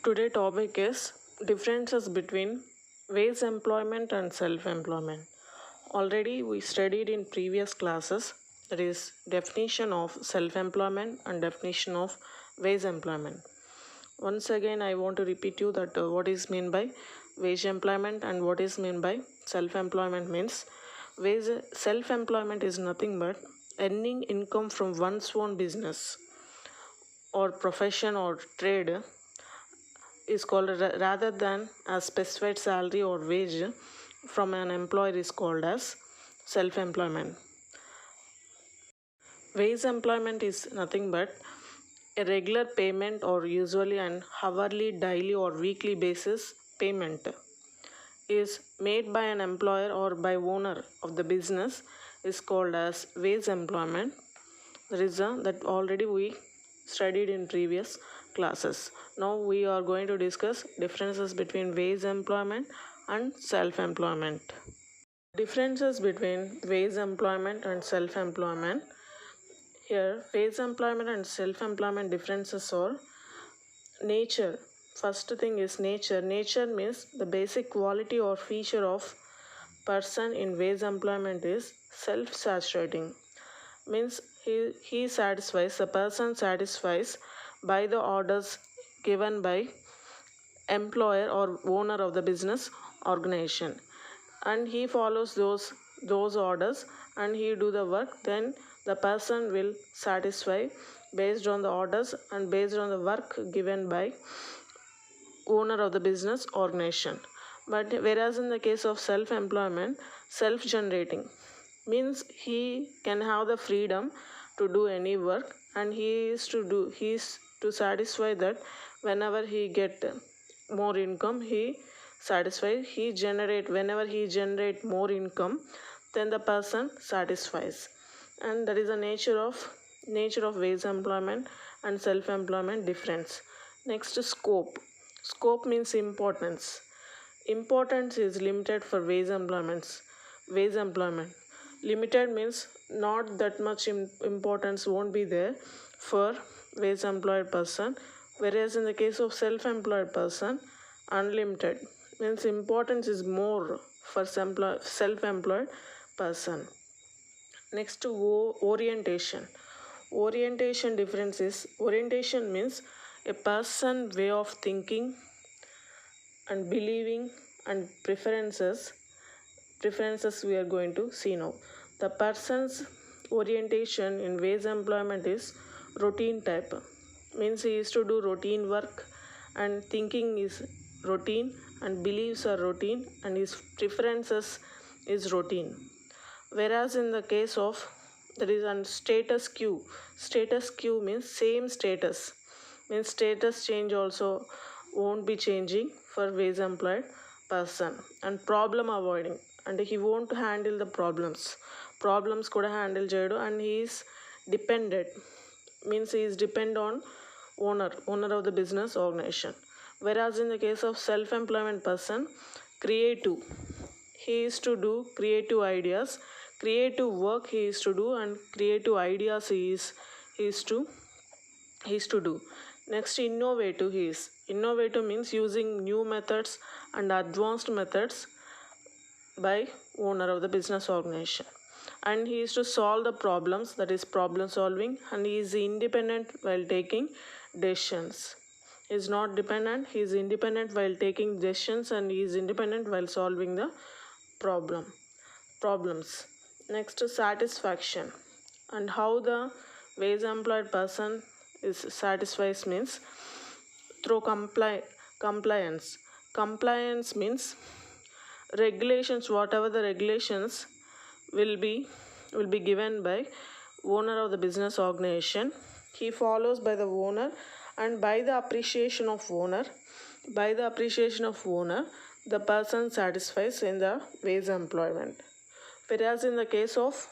Today topic is differences between wage employment and self-employment. Already we studied in previous classes, that is definition of self-employment and definition of wage employment. Once again I want to repeat you that what is meant by wage employment and what is meant by self-employment means wage self-employment is nothing but earning income from one's own business or profession or trade is called rather than a specified salary or wage from an employer is called as self-employment. Wage employment is nothing but a regular payment or usually an hourly, daily or weekly basis payment is made by an employer or by owner of the business is called as wage employment. The reason that already we studied in previous classes. Now we are going to discuss differences between wage employment and self-employment. Differences between wage employment and self-employment. Here, wage employment and self-employment differences are nature. First thing is nature. Nature means the basic quality or feature of person in wage employment is self-saturating. Means he satisfies, the person satisfies by the orders given by employer or owner of the business organization, and he follows those orders and he do the work. Then the person will satisfy based on the orders and based on the work given by owner of the business organization. But whereas in the case of self-employment, self-generating means he can have the freedom to do any work, and he is to satisfy that whenever he get more income he generate whenever he generate more income, then the person satisfies. And that is the nature of wage employment and self-employment difference. Next, scope means importance. Importance is limited for wage employment. Limited means not that much importance won't be there for wage employed person, whereas in the case of self-employed person, unlimited means importance is more for self-employed person. Next to orientation. Orientation difference is orientation means a person way of thinking and believing and preferences we are going to see now. The person's orientation in wage employment is routine type, means he is to do routine work and thinking is routine and beliefs are routine and his preferences is routine. Whereas in the case of that is on status quo means same status, means status change also won't be changing for wage employed person. And problem avoiding, and he won't handle the problems could handle చేయడు, and he is dependent, means he is depend on owner of the business organization. Whereas in the case of self-employment person, creative, he is to do creative ideas, creative work he is to do, and creative ideas he is to do. Next, innovative means using new methods and advanced methods by owner of the business organization, and he is to solve the problems, that is problem solving, and he is independent while taking decisions. He is not dependent, he is independent while taking decisions, and he is independent while solving the problems. Next, satisfaction, and how the wage employed person is satisfies means through compliance. Compliance means regulations, whatever the regulations will be given by owner of the business organization, he follows by the owner, and by the appreciation of owner the person satisfies in the wage employment. Whereas in the case of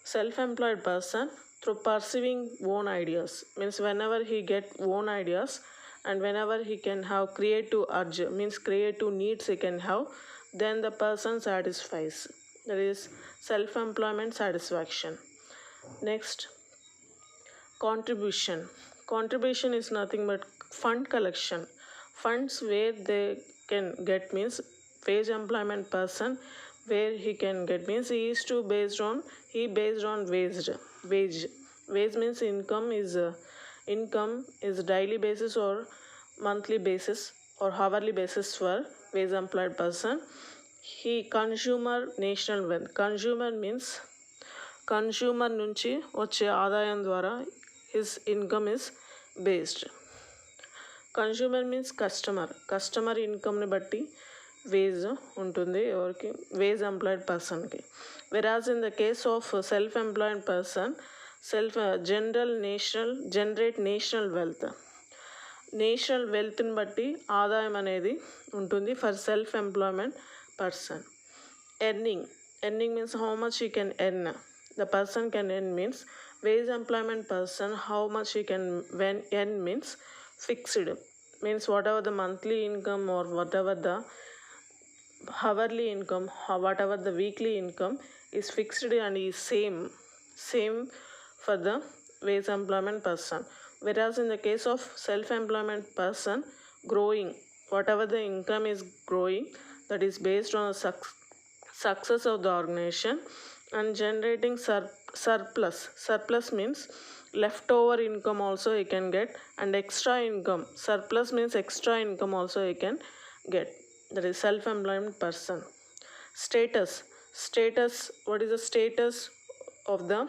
self-employed person, through pursuing own ideas, means whenever he get own ideas and whenever he can have creative urge, means creative needs he can have, then the person satisfies, that is self-employment satisfaction. Next, contribution. Contribution is nothing but fund collection. Funds where they can get means wage employment person, where he can get means he is to based on wage. Wage means income is daily basis or monthly basis or hourly basis for wage employed person. He consumer national wealth. Consumer means consumer నుంచి వచ్చే ఆదాయం ద్వారా his income is based. Consumer means customer ఇన్కమ్ని బట్టి wage ఉంటుంది ఎవరికి, wage employed పర్సన్కి. Whereas in the case of self employed person generate national wealth. National వెల్త్ని బట్టి ఆదాయం అనేది ఉంటుంది for self employment person. Earning means how much you can earn. The person can earn means wage employment person how much he can earn means fixed, means whatever the monthly income or whatever the hourly income or whatever the weekly income is fixed and is same for the wage employment person. Whereas in the case of self employment person, growing, whatever the income is growing, that is based on the success of the organization and generating surplus means leftover income also you can get, and extra income. Surplus means extra income also you can get. That is self-employment person. Status, what is the status of the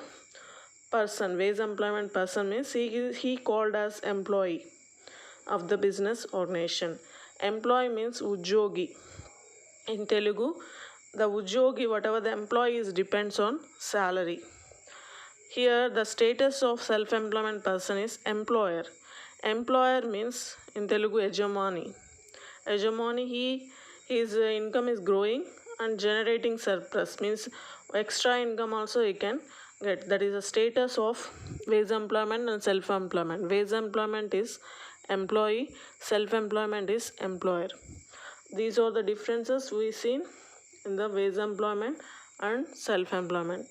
person? Wage employment person means he called as employee of the business organization. Employee means ujogi. In Telugu, the ujogi, whatever the employee is, depends on salary. Here the status of self-employment person is employer. Employer means in Telugu yajamani. His income is growing and generating surplus means extra income also he can get. That is the status of wage employment and self-employment. Wage employment is employee, self-employment is employer. These are the differences we see in the wage employment and self-employment.